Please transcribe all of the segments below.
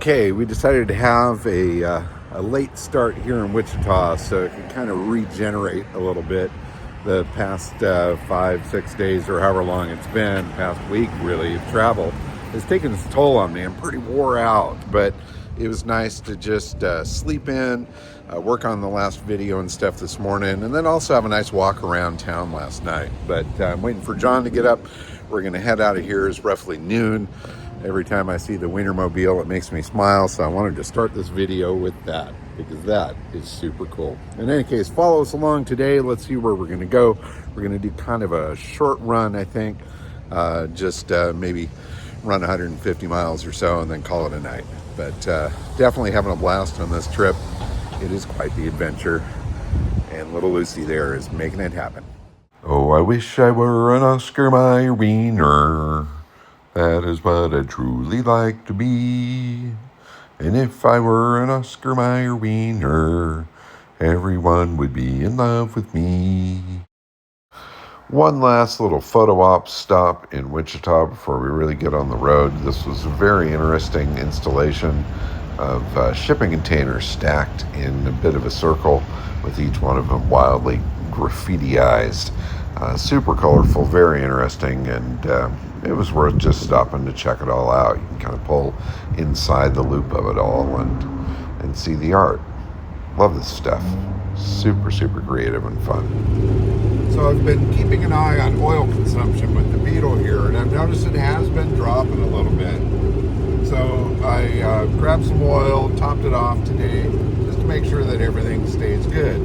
Okay, we decided to have a late start here in Wichita so it can kind of regenerate a little bit. The past 5, 6 days or however long it's been, past week really, of travel has taken its toll on me. I'm pretty wore out, but it was nice to just sleep in, work on the last video and stuff this morning, and then also have a nice walk around town last night. But I'm waiting for John to get up. We're going to head out of here. It's roughly noon. Every time I see the Wienermobile, it makes me smile. So I wanted to start this video with that because that is super cool. In any case, follow us along today. Let's see where we're going to go. We're going to do kind of a short run, I think. Just maybe run 150 miles or so and then call it a night. But definitely having a blast on this trip. It is quite the adventure. And little Lucy there is making it happen. Oh, I wish I were an Oscar Mayer wiener. That is what I'd truly like to be. And if I were an Oscar Mayer wiener, everyone would be in love with me. One last little photo op stop in Wichita before we really get on the road. This was a very interesting installation of shipping containers stacked in a bit of a circle with each one of them wildly graffitiized. Super colorful, very interesting, and it was worth just stopping to check it all out. You can kind of pull inside the loop of it all and see the art. Love this stuff. Super, super creative and fun. So I've been keeping an eye on oil consumption with the Beetle here, and I've noticed it has been dropping a little bit. So I grabbed some oil, topped it off today, just to make sure that everything stays good.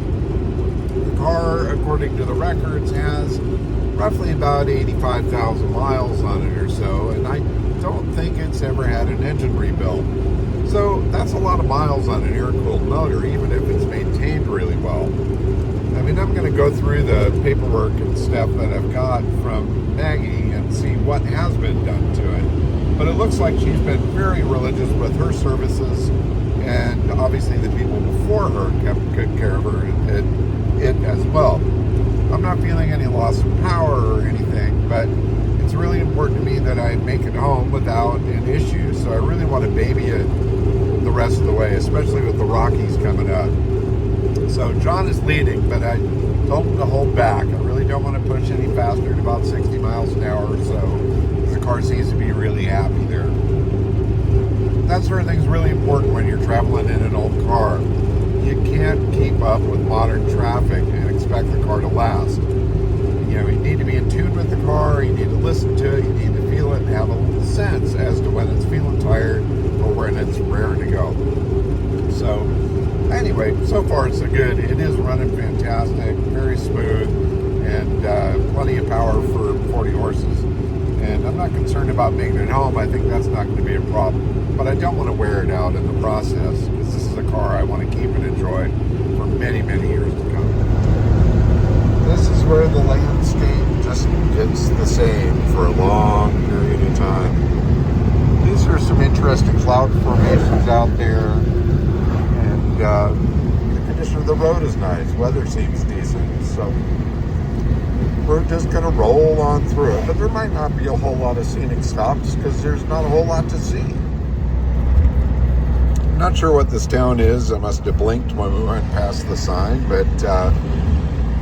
The car, according to the records, has roughly about 85,000 miles on it or so, and I don't think it's ever had an engine rebuild. So that's a lot of miles on an air-cooled motor, even if it's maintained really well. I mean, I'm going to go through the paperwork and stuff that I've got from Maggie and see what has been done to it. But it looks like she's been very religious with her services, and obviously the people before her kept good care of her and it as well. I'm not feeling any loss of power or anything, but it's really important to me that I make it home without an issue. So I really want to baby it the rest of the way, especially with the Rockies coming up. So John is leading, but I told him to hold back. I really don't want to push any faster than about 60 miles an hour or so. The car seems to be really happy there. That sort of thing is really important when you're traveling in an old car. You can't keep up with modern traffic and expect the car to last. You know, you need to be in tune with the car, you need to listen to it, you need to feel it and have a little sense as to when it's feeling tired or when it's raring to go. So, anyway, so far it's so good. It is running fantastic, very smooth, and plenty of power for 40 horses. And I'm not concerned about making it home. I think that's not going to be a problem. But I don't want to wear it out in the process, because this is a car I want to keep and enjoy for many, many years to come. This is where the landscape just gets the same for a long period of time. These are some interesting cloud formations out there. And the condition of the road is nice. Weather seems decent. So we're just going to roll on through it. But there might not be a whole lot of scenic stops because there's not a whole lot to see. I'm not sure what this town is. I must have blinked when we went past the sign, but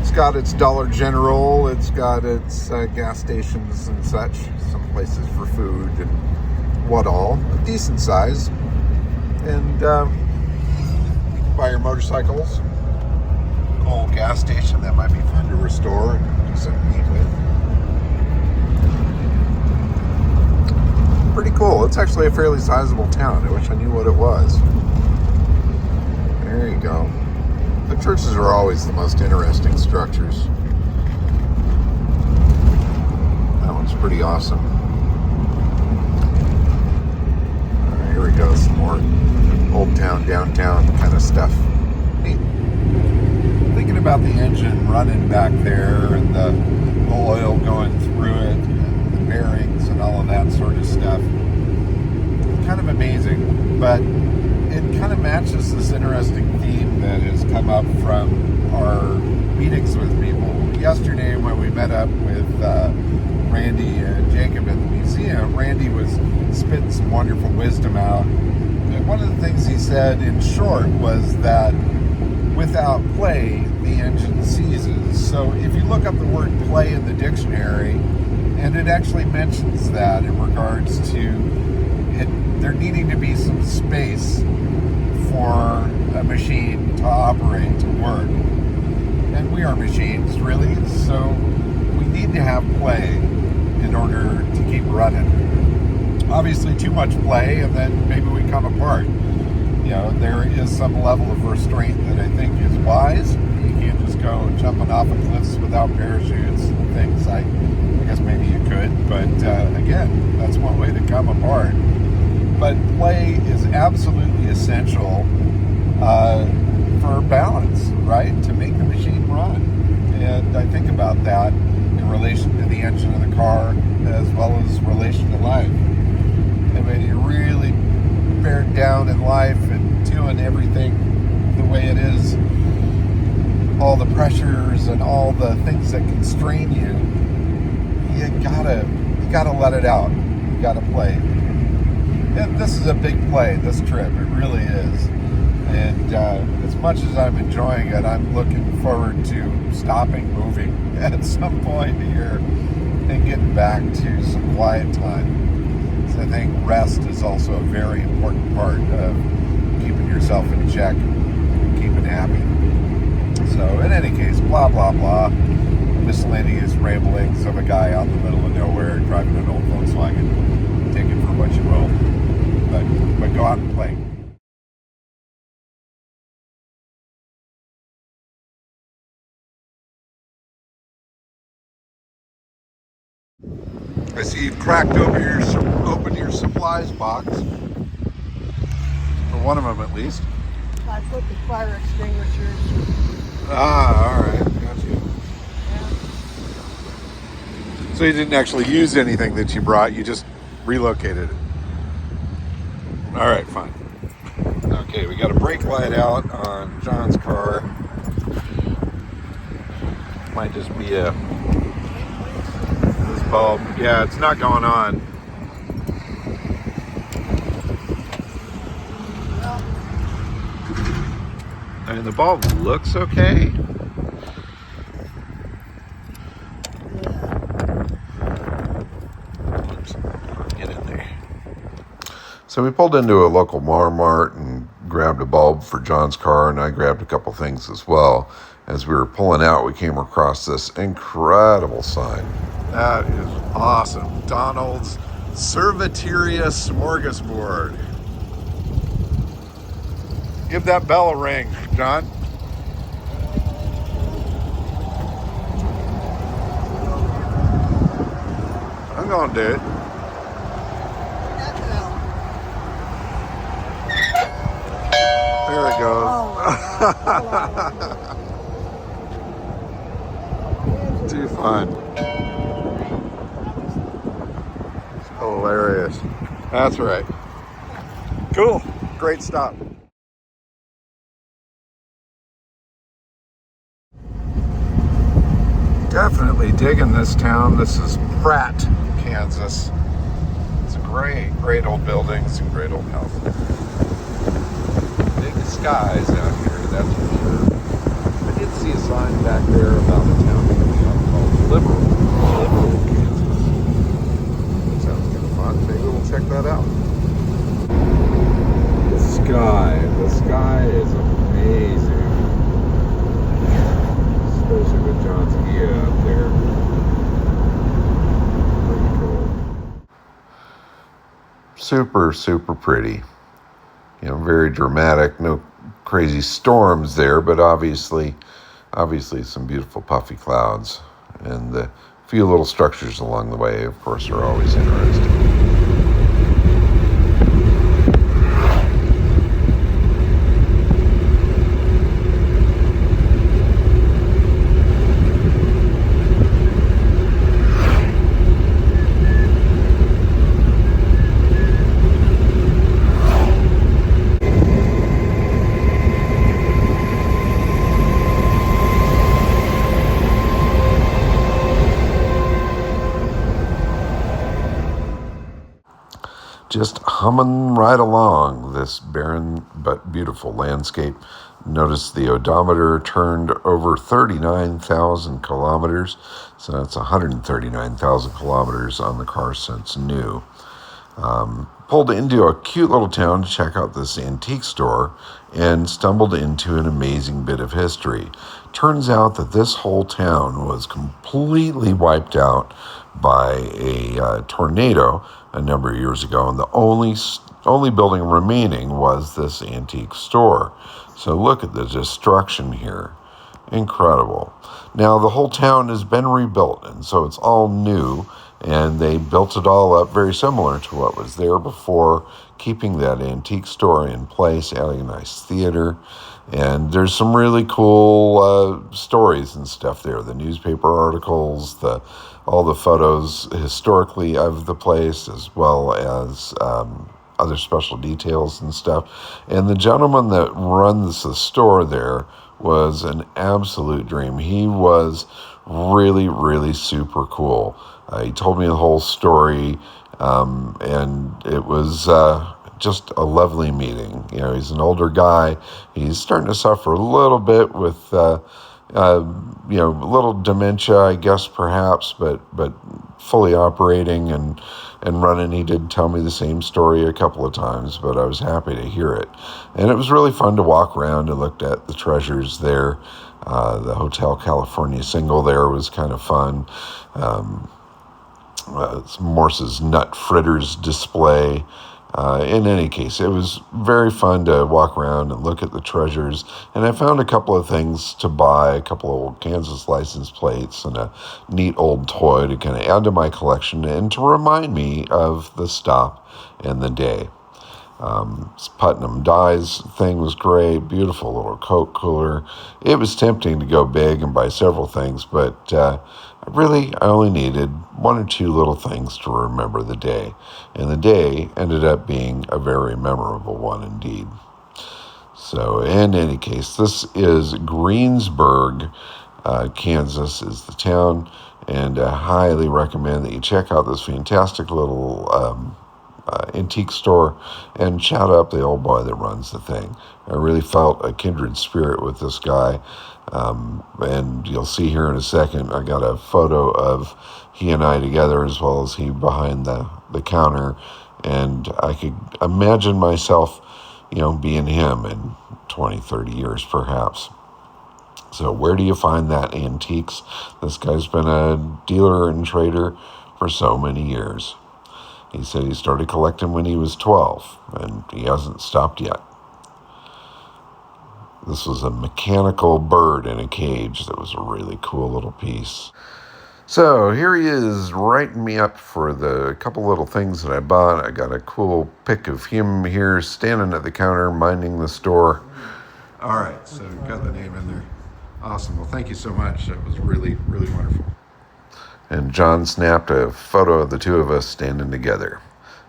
it's got its Dollar General. It's got its gas stations and such. Some places for food and what all. A decent size. And you can buy your motorcycles. Old gas station that might be fun to restore and do something neat with. Pretty cool. It's actually a fairly sizable town. I wish I knew what it was. There you go. The churches are always the most interesting structures. That one's pretty awesome. Here we go. Some more old town, downtown kind of stuff. Neat. Thinking about the engine running back there and the oil going through it and the bearings and all of that sort of stuff. Kind of amazing, but it kind of matches this interesting theme that has come up from our meetings with people. Yesterday when we met up with Randy and Jacob at the museum, Randy was spitting some wonderful wisdom out one of the things he said in short was that without play, the engine seizes. So if you look up the word play in the dictionary, and it actually mentions that in regards to it, there needing to be some space for a machine to operate, to work. And we are machines, really, so we need to have play in order to keep running. Obviously, too much play, and then maybe we come apart. You know, there is some level of restraint that I think is wise. You can't just go jumping off of cliffs without parachutes and things. I guess maybe you could, but again, that's one way to come apart. But play is absolutely essential for balance, right? To make the machine run. And I think about that in relation to the engine of the car as well as relation to life. I mean, you really bearing down in life and doing everything the way it is, all the pressures and all the things that constrain you, you gotta let it out. You gotta play. And this is a big play, this trip. It really is. And as much as I'm enjoying it, I'm looking forward to stopping moving at some point here and getting back to some quiet time. I think rest is also a very important part of keeping yourself in check, keeping happy. So in any case, blah, blah, blah. Miscellaneous ramblings of a guy out in the middle of nowhere driving an old Volkswagen. Take it for what you will. But go out and play. I see you've cracked open your supplies box. For one of them, at least. I put the fire extinguishers. Ah, all right, got you. Yeah. So you didn't actually use anything that you brought; you just relocated it. All right, fine. Okay, we got a brake light out on John's car. Might just be this bulb. Yeah, it's not going on. I mean, the bulb looks okay. Get in there. So we pulled into a local Walmart and grabbed a bulb for John's car, and I grabbed a couple things as well. As we were pulling out, we came across this incredible sign. That is awesome. Donald's Cerviteria Smorgasbord. Give that bell a ring, John. I'm gonna do it. There it goes. Too fun. It's hilarious. That's right. Cool. Great stop. Definitely digging this town. This is Pratt, Kansas. It's a great old buildings and great old houses. Big skies out here, that's for sure. I did see a sign back there about a town coming up called Liberal, Kansas. Sounds kind of fun. Maybe we'll check that out. The sky is amazing. Especially with John's Gia up there. Pretty cool. Super pretty. You know, very dramatic. No crazy storms there, but obviously some beautiful puffy clouds. And the few little structures along the way, of course, are always interesting. Just humming right along this barren but beautiful landscape. Notice the odometer turned over 39,000 kilometers, so that's 139,000 kilometers on the car since new. Pulled into a cute little town to check out this antique store and stumbled into an amazing bit of history. Turns out that this whole town was completely wiped out by a tornado a number of years ago, and the only building remaining was this antique store. So look at the destruction here. Incredible. Now the whole town has been rebuilt, and so it's all new, and they built it all up very similar to what was there before, keeping that antique store in place, adding a nice theater. And there's some really cool stories and stuff there. The newspaper articles, all the photos historically of the place, as well as other special details and stuff. And the gentleman that runs the store there was an absolute dream. He was really, really super cool. He told me the whole story, and it was just a lovely meeting. You know, he's an older guy. He's starting to suffer a little bit with, a little dementia, I guess, perhaps, but fully operating and running. He did tell me the same story a couple of times, but I was happy to hear it. And it was really fun to walk around and look at the treasures there. The Hotel California single there was kind of fun. Morse's Nut Fritters display. In any case, it was very fun to walk around and look at the treasures. And I found a couple of things to buy, a couple of old Kansas license plates and a neat old toy to kind of add to my collection and to remind me of the stop and the day. Putnam Dyes thing was great, beautiful little Coke cooler. It was tempting to go big and buy several things, but I only needed one or two little things to remember the day. And the day ended up being a very memorable one indeed. So in any case, this is Greensburg, Kansas is the town, and I highly recommend that you check out this fantastic little antique store and chat up the old boy that runs the thing. I really felt a kindred spirit with this guy. And you'll see here in a second, I got a photo of he and I together, as well as he behind the counter. And I could imagine myself, being him in 20, 30 years, perhaps. So where do you find that antiques? This guy's been a dealer and trader for so many years. He said he started collecting when he was 12, and he hasn't stopped yet. This was a mechanical bird in a cage that was a really cool little piece. So here he is writing me up for the couple little things that I bought. I got a cool pic of him here standing at the counter minding the store. All right, so got the name in there. Awesome. Well, thank you so much. That was really, really wonderful. And John snapped a photo of the two of us standing together.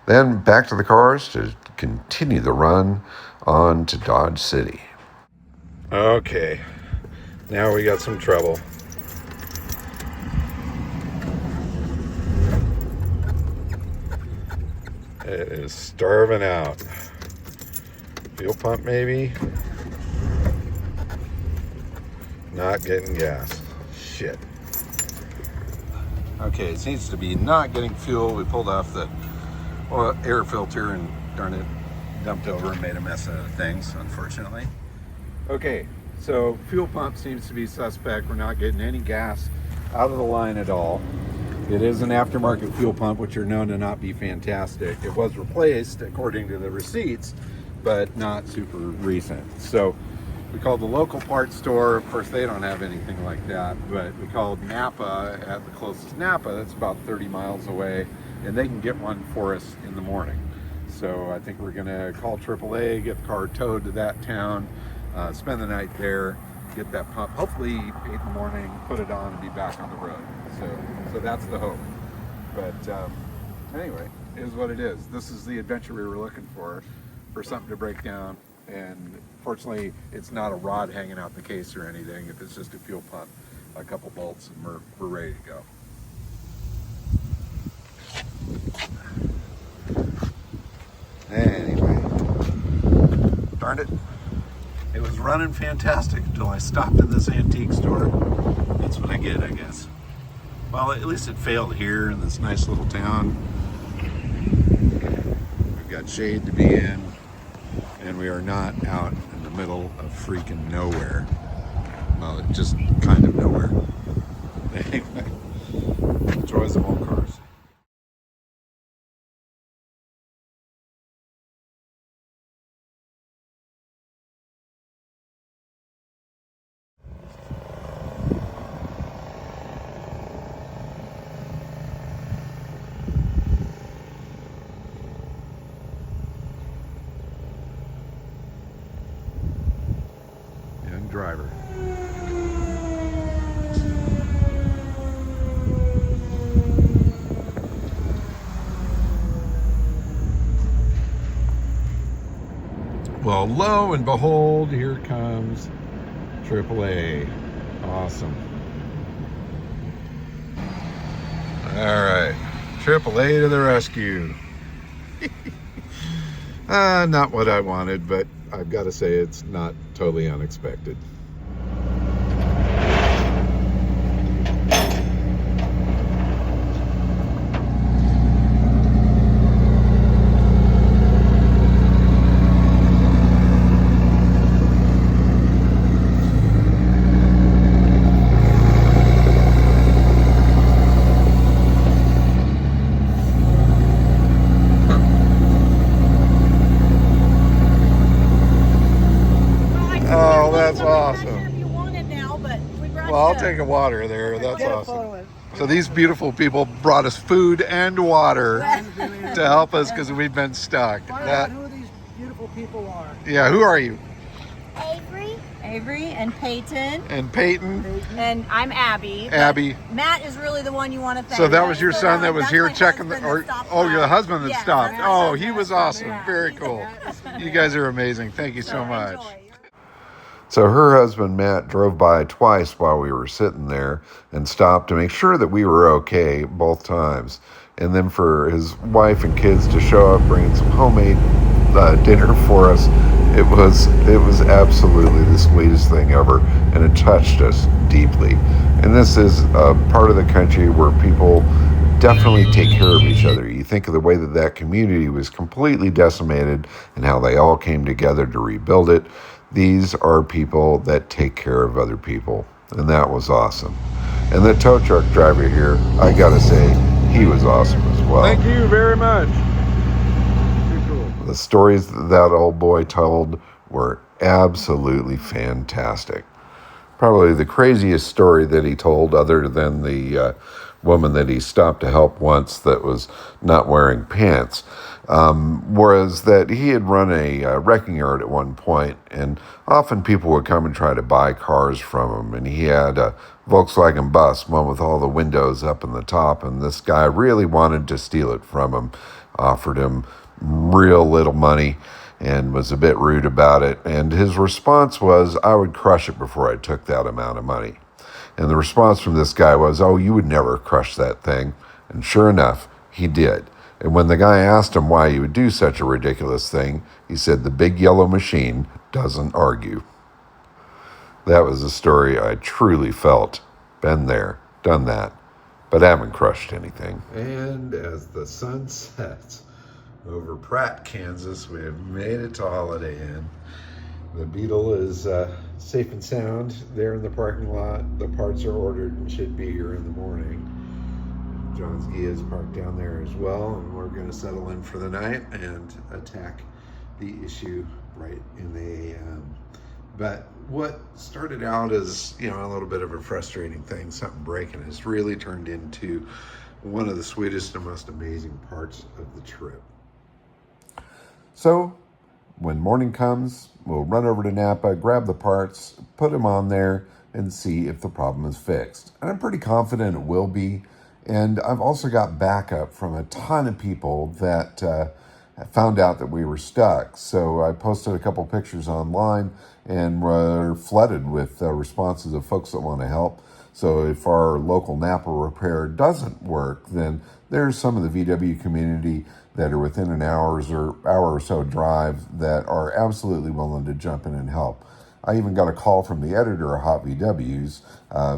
Then back to the cars to continue the run on to Dodge City. Okay, now we got some trouble. It is starving out. Fuel pump maybe? Not getting gas. Shit. Okay, it seems to be not getting fuel. We pulled off the air filter and darn it, dumped over and made a mess out of things, unfortunately. Okay, so fuel pump seems to be suspect. We're not getting any gas out of the line at all. It is an aftermarket fuel pump, which are known to not be fantastic. It was replaced according to the receipts, but not super recent. So we called the local parts store. Of course, they don't have anything like that, but we called Napa at the closest Napa. That's about 30 miles away, and they can get one for us in the morning. So I think we're gonna call AAA, get the car towed to that town, spend the night there, get that pump, hopefully 8 in the morning, put it on and be back on the road. So that's the hope. But anyway, it is what it is. This is the adventure we were looking for something to break down. And fortunately, it's not a rod hanging out the case or anything. If it's just a fuel pump, a couple bolts, and we're ready to go. started. It was running fantastic until I stopped in this antique store. That's what I get, I guess. Well, at least it failed here in this nice little town. We've got shade to be in, and we are not out in the middle of freaking nowhere. Well, just kind of nowhere. Anyway, joys of old cars. Young driver. Well, lo and behold, here comes AAA. Awesome. All right, AAA to the rescue. Not what I wanted, but I've got to say it's not totally unexpected. Oh, that's awesome. If you want it now, but we brought Well, I'll you take a water there. That's Get a awesome. photo of it. So these beautiful people brought us food and water to help us because we've been stuck. Find That, out who these beautiful people are. yeah, who are you? Avery and Peyton. And Peyton, And I'm Abby. but Abby. Matt is really the one you want to thank. So that was your son that was that's here my checking the, husband or, that stopped oh, your by. husband that Yes, stopped. that's my Oh, husband he that was stopped awesome. by. Very cool. You guys are amazing. Thank you so much. Enjoy. So her husband, Matt, drove by twice while we were sitting there and stopped to make sure that we were okay both times. And then for his wife and kids to show up bringing some homemade dinner for us, it was absolutely the sweetest thing ever, and it touched us deeply. And this is a part of the country where people definitely take care of each other. You think of the way that that community was completely decimated and how they all came together to rebuild it. These are people that take care of other people, and that was awesome. And the tow truck driver here, I gotta say, he was awesome as well. Thank you very much. The stories that old boy told were absolutely fantastic. Probably the craziest story that he told, other than the woman that he stopped to help once that was not wearing pants, was that he had run a wrecking yard at one point, and often people would come and try to buy cars from him. And he had a Volkswagen bus, one with all the windows up in the top, and this guy really wanted to steal it from him, offered him real little money, and was a bit rude about it. And his response was, I would crush it before I took that amount of money. And the response from this guy was, oh, you would never crush that thing. And sure enough, he did. And when the guy asked him why he would do such a ridiculous thing, he said, the big yellow machine doesn't argue. That was a story I truly felt. Been there, done that, but haven't crushed anything. And as the sun sets over Pratt, Kansas, we have made it to Holiday Inn. The Beetle is safe and sound there in the parking lot. The parts are ordered and should be here in the morning. John's Gia is parked down there as well, and we're going to settle in for the night and attack the issue right in the AM. But what started out as, a little bit of a frustrating thing, something breaking, has really turned into one of the sweetest and most amazing parts of the trip. So, when morning comes, we'll run over to Napa, grab the parts, put them on there, and see if the problem is fixed. And I'm pretty confident it will be. And I've also got backup from a ton of people that found out that we were stuck. So I posted a couple pictures online and were flooded with responses of folks that want to help. So if our local Napa repair doesn't work, then there's some of the VW community that are within an hour or so drive that are absolutely willing to jump in and help. I even got a call from the editor of Hot VWs,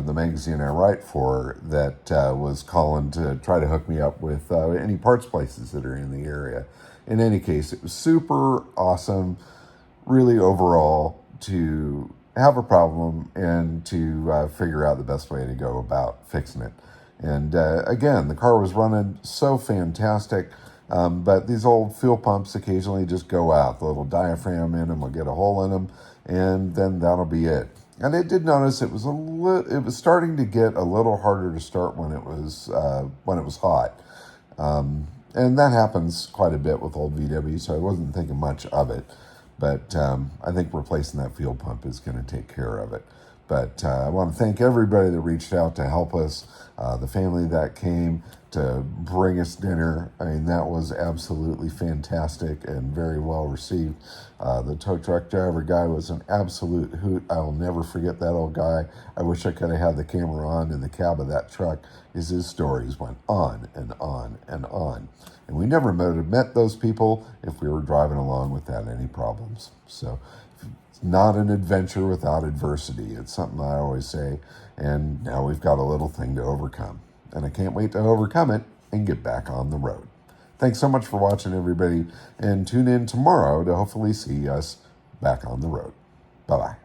the magazine I write for, that was calling to try to hook me up with any parts places that are in the area. In any case, it was super awesome, really overall, to have a problem and to figure out the best way to go about fixing it. And again, the car was running so fantastic, but these old fuel pumps occasionally just go out. The little diaphragm in them will get a hole in them, and then that'll be it. And I did notice it was it was starting to get a little harder to start when it was hot. And that happens quite a bit with old VW, so I wasn't thinking much of it. But I think replacing that fuel pump is going to take care of it. But I want to thank everybody that reached out to help us, the family that came to bring us dinner. I mean, that was absolutely fantastic and very well received. The tow truck driver guy was an absolute hoot. I'll never forget that old guy. I wish I could have had the camera on in the cab of that truck, as his stories went on and on and on. And we never would have met those people if we were driving along without any problems. So it's not an adventure without adversity. It's something I always say. And now we've got a little thing to overcome. And I can't wait to overcome it and get back on the road. Thanks so much for watching, everybody. And tune in tomorrow to hopefully see us back on the road. Bye-bye.